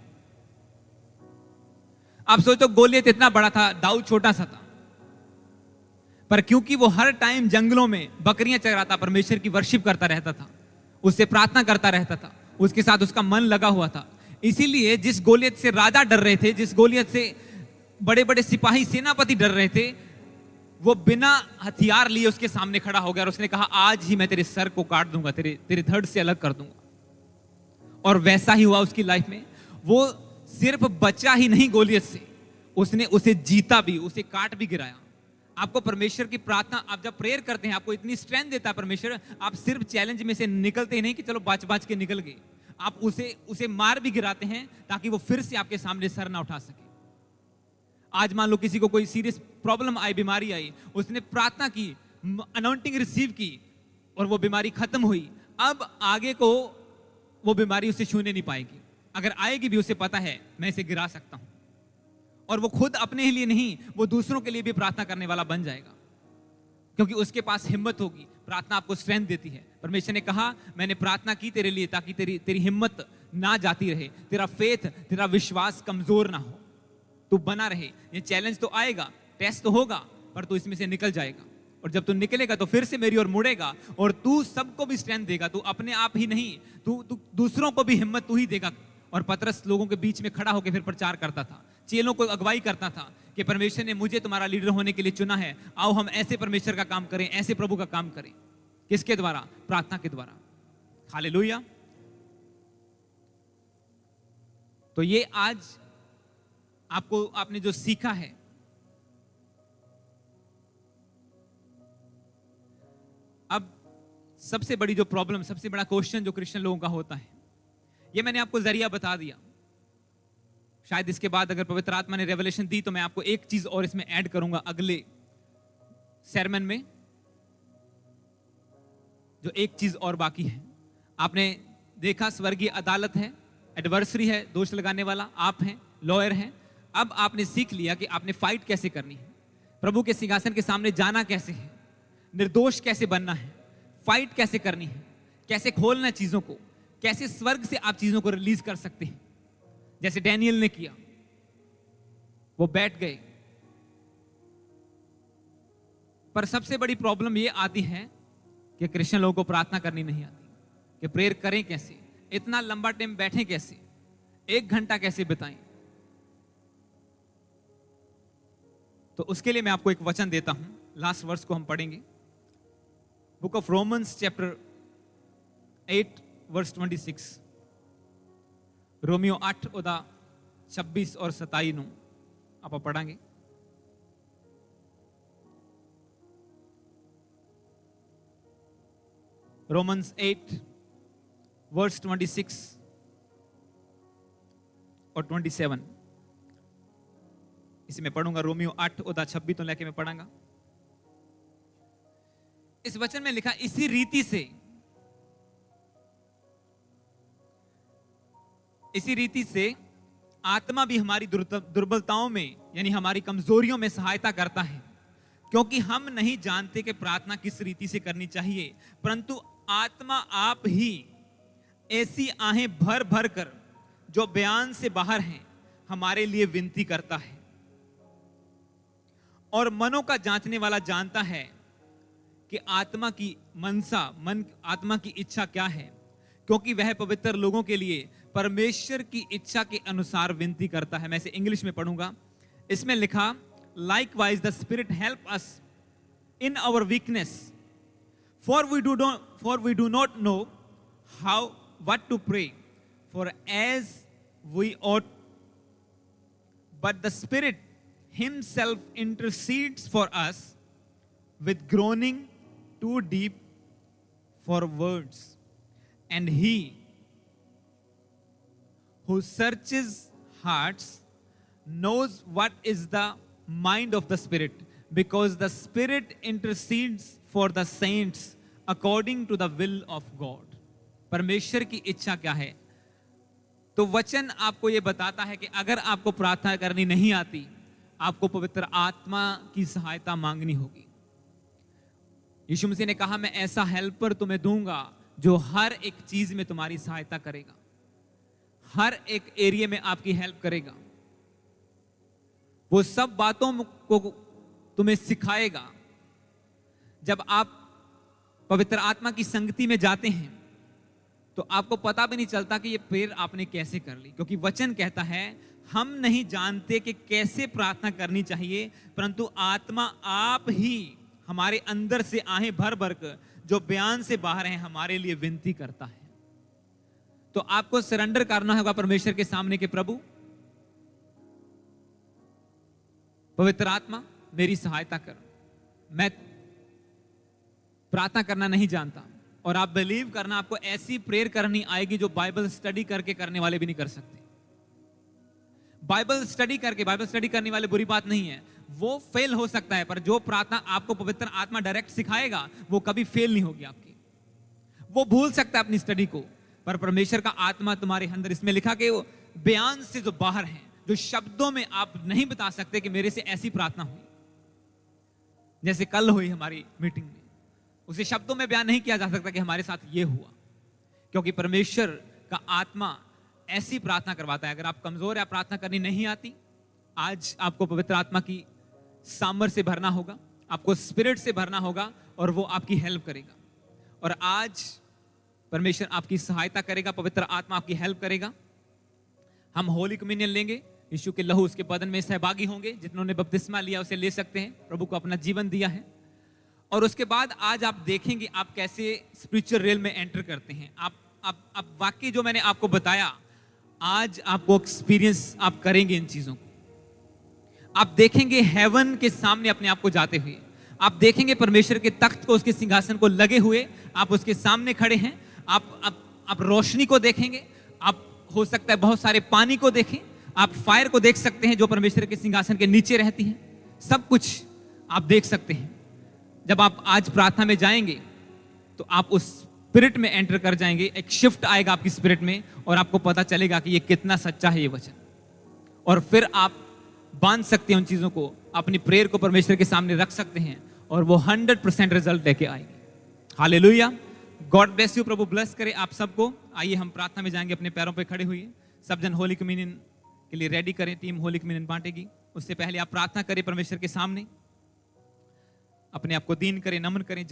S1: आप सोचो गोलियत इतना बड़ा था, दाऊद छोटा सा था, पर क्योंकि वो हर टाइम जंगलों में बकरियां चराता, परमेश्वर की वर्शिप करता रहता था, उससे प्रार्थना करता रहता था, उसके साथ उसका मन लगा हुआ था, इसीलिए जिस गोलियत से राजा डर रहे थे, जिस गोलियत से बड़े बड़े सिपाही सेनापति डर रहे थे, वो बिना हथियार लिए उसके सामने खड़ा हो गया और उसने कहा आज ही मैं तेरे सर को काट दूंगा, तेरे धड़ से अलग कर दूंगा. और वैसा ही हुआ उसकी लाइफ में. वो सिर्फ बचा ही नहीं गोलियत से, उसने उसे जीता भी, उसे काट भी गिराया. आपको परमेश्वर की प्रार्थना, आप जब प्रेयर करते हैं आपको इतनी स्ट्रेंथ देता है परमेश्वर, आप सिर्फ चैलेंज में से निकलते ही नहीं कि चलो बाच बाच के निकल गए. आप उसे मार भी गिराते हैं ताकि वो फिर से आपके सामने सर ना उठा सके। आज मान लो किसी को कोई सीरियस प्रॉब्लम आई, बीमारी आई, उसने प्रार्थना की, अनॉइंटिंग रिसीव की और वो बीमारी खत्म हुई। अब आगे को वो बीमारी उसे छूने नहीं पाएगी। अगर आएगी भी उसे पता है मैं इसे गिरा सकता हूं, और वो खुद अपने लिए नहीं, वो दूसरों के लिए भी प्रार्थना करने वाला बन जाएगा, क्योंकि उसके पास हिम्मत होगी। प्रार्थना आपको स्ट्रेंथ देती है। परमेश्वर ने कहा मैंने प्रार्थना की तेरे लिए ताकि तेरी हिम्मत ना जाती रहे, तेरा फेथ, तेरा विश्वास कमजोर ना हो, तू बना रहे। ये चैलेंज तो आएगा, टेस्ट तो होगा, पर तू इसमें से निकल जाएगा। और जब तू निकलेगा तो फिर से मेरी ओर मुड़ेगा और तू सबको भी स्ट्रेंथ देगा। तू अपने आप ही नहीं, तू दूसरों को भी हिम्मत तू ही देगा। और पतरस लोगों के बीच में खड़ा होकर फिर प्रचार करता था, चेलों को अगुवाई करता था कि परमेश्वर ने मुझे तुम्हारा लीडर होने के लिए चुना है, आओ हम ऐसे परमेश्वर का काम करें, ऐसे प्रभु का काम करें। किसके द्वारा? प्रार्थना के द्वारा। हालेलुया। तो ये आज आपने जो सीखा है, अब सबसे बड़ी जो प्रॉब्लम, सबसे बड़ा क्वेश्चन जो क्रिश्चियन लोगों का होता है, ये मैंने आपको जरिया बता दिया। शायद इसके बाद अगर पवित्र आत्मा ने रेवलेशन दी तो मैं आपको एक चीज और इसमें ऐड करूंगा अगले sermon में, जो एक चीज और बाकी है। आपने देखा स्वर्गीय अदालत है, एडवर्सरी है, दोष लगाने वाला आप हैं, लॉयर हैं। अब आपने सीख लिया कि आपने फाइट कैसे करनी है, प्रभु के सिंहासन के सामने जाना कैसे है, निर्दोष कैसे बनना है, फाइट कैसे करनी है, कैसे खोलना है चीजों को, कैसे स्वर्ग से आप चीजों को रिलीज कर सकते हैं, जैसे डैनियल ने किया। वो बैठ गए। पर सबसे बड़ी प्रॉब्लम ये आती है कि क्रिश्चियन लोगों को प्रार्थना करनी नहीं आती, कि प्रेयर करें कैसे, इतना लंबा टाइम बैठें कैसे, 1 घंटा कैसे बिताएं। तो उसके लिए मैं आपको एक वचन देता हूं, लास्ट वर्स को हम पढ़ेंगे। Book of Romans chapter 8 verse 26। रोमियो 8 ओदा 26 और 27 નું आप पढ़ेंगे। रोमन्स 8 वर्स 26 और 27 इसे मैं पढ़ूंगा। रोमियो 8 ओदा 26 तो लेके मैं पढ़ांगा। इस वचन में लिखा, इसी रीति से आत्मा भी हमारी दुर्बलताओं में, यानी हमारी कमजोरियों में सहायता करता है, क्योंकि हम नहीं जानते कि प्रार्थना किस रीति से करनी चाहिए, परंतु आत्मा आप ही ऐसी आहें भर भर कर जो बयान से बाहर हैं हमारे लिए विनती करता है। और मनों का जांचने वाला जानता है कि आत्मा की आत्मा की इच्छा क्या है, क्योंकि वह पवित्र लोगों के लिए परमेश्वर की इच्छा के अनुसार विनती करता है। मैं इसे इंग्लिश में पढ़ूंगा। इसमें लिखा, likewise the spirit help us in our weakness, for we do not know how what to pray for as we ought, but the Spirit himself intercedes for us with groaning too deep for words, and he who searches hearts knows what is the mind of the Spirit, because the Spirit intercedes for the saints according to the will of God. परमेश्वर की इच्छा क्या है? तो वचन आपको यह बताता है कि अगर आपको प्रार्थना करनी नहीं आती, आपको पवित्र आत्मा की सहायता मांगनी होगी। यीशु मसीह ने कहा, मैं ऐसा हेल्पर तुम्हें दूंगा जो हर एक चीज में तुम्हारी सहायता करेगा, हर एक एरिया में आपकी हेल्प करेगा, वो सब बातों को तुम्हें सिखाएगा। जब आप पवित्र आत्मा की संगति में जाते हैं तो आपको पता भी नहीं चलता कि ये प्रेयर आपने कैसे कर ली, क्योंकि वचन कहता है हम नहीं जानते कि कैसे प्रार्थना करनी चाहिए, परंतु आत्मा आप ही हमारे अंदर से आहें भर भर कर जो बयान से बाहर हैं हमारे लिए विनती करता है। तो आपको सरेंडर करना होगा परमेश्वर के सामने कि प्रभु, पवित्र आत्मा मेरी सहायता कर, मैं प्रार्थना करना नहीं जानता, और आप बिलीव करना, आपको ऐसी प्रेयर करनी आएगी जो बाइबल स्टडी करके करने वाले भी नहीं कर सकते। बाइबल स्टडी करने वाले बुरी बात नहीं है, वो फेल हो सकता है, पर जो प्रार्थना आपको पवित्र आत्मा डायरेक्ट सिखाएगा वो कभी फेल नहीं होगी आपकी। वो भूल सकता है अपनी स्टडी को, पर परमेश्वर का आत्मा तुम्हारे अंदर, इसमें लिखा कि वो बयान से जो बाहर है, जो शब्दों में आप नहीं बता सकते कि मेरे से ऐसी प्रार्थना हुई, जैसे कल हुई हमारी मीटिंग में, उसे शब्दों में बयान नहीं किया जा सकता कि हमारे साथ ये हुआ, क्योंकि परमेश्वर का आत्मा ऐसी प्रार्थना करवाता है। अगर आप कमजोर या प्रार्थना करनी नहीं आती, आज आपको पवित्र आत्मा की सामर्थ्य से भरना होगा, आपको स्पिरिट से भरना होगा, और वो आपकी हेल्प करेगा। और आज परमेश्वर आपकी सहायता करेगा, पवित्र आत्मा आपकी हेल्प करेगा। हम होली कम्युनियन लेंगे, यीशु के लहू उसके बदन में सहभागी होंगे। जिन्होंने बपतिस्मा लिया उसे ले सकते हैं, प्रभु को अपना जीवन दिया है। और उसके बाद आज आप देखेंगे आप कैसे स्पिरिचुअल रेल में एंटर करते हैं। आप वाकई जो मैंने आपको बताया, आज आपको एक्सपीरियंस आप करेंगे इन चीजों को। आप देखेंगे हेवन के सामने अपने आप को जाते हुए, आप देखेंगे परमेश्वर के तख्त को, उसके सिंहासन को लगे हुए, आप उसके सामने खड़े हैं। आप रोशनी को देखेंगे, आप हो सकता है बहुत सारे पानी को देखें, आप फायर को देख सकते हैं जो परमेश्वर के सिंहासन के नीचे रहती है। सब कुछ आप देख सकते हैं। जब आप आज प्रार्थना में जाएंगे तो आप उस स्पिरिट में एंटर कर जाएंगे, एक शिफ्ट आएगा आपकी स्पिरिट में, और आपको पता चलेगा कि ये कितना सच्चा है ये वचन। और फिर आप बांध सकते हैं उन चीजों को, अपनी प्रेयर को परमेश्वर के सामने रख सकते हैं, और वो 100% रिजल्ट लेके आएगी। Hallelujah, God bless you. Prabhu bless करे आप सबको। आइए हम प्रार्थना में जाएंगे, अपने पैरों पे खड़े हुए। सब जन होली कम्युनियन के लिए रेडी करें, टीम होली कम्युनियन बांटेगी। उससे पहले आप प्रार्थना करें परमेश्वर के सामने, अपने आप को दीन करें, नमन करें।